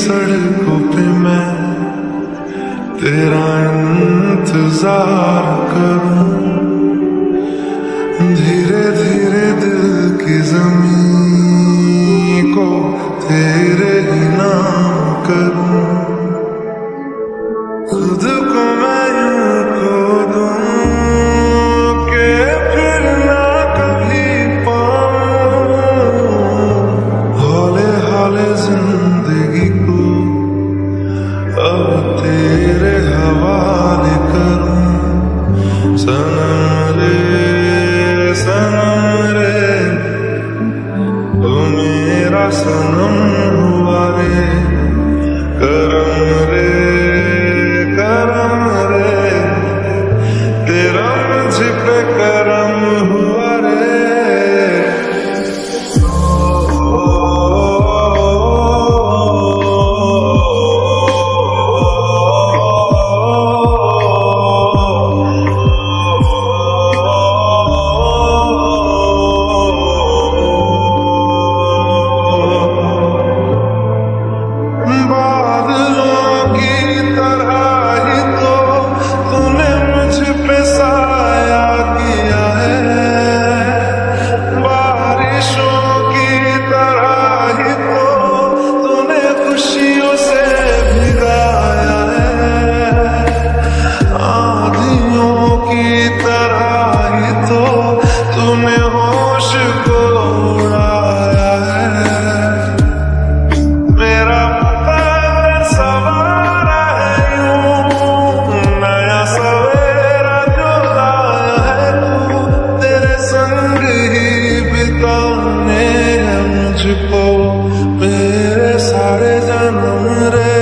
सड़कों पे मैं तेरा इंतजार करूं, धीरे धीरे दिल की ज़मीं को तेरे ही नाम करूं, खुद को मैं यूं खो दूं कि फिर ना कभी पाऊं, हौले हौले जिंदगी को अब तेरे हवाले करूं। सनम रे तू मेरा सनम हुआ रे, करम रे तेरा मुझ पे करम हुआ रे। मेरे सारे जन्म रे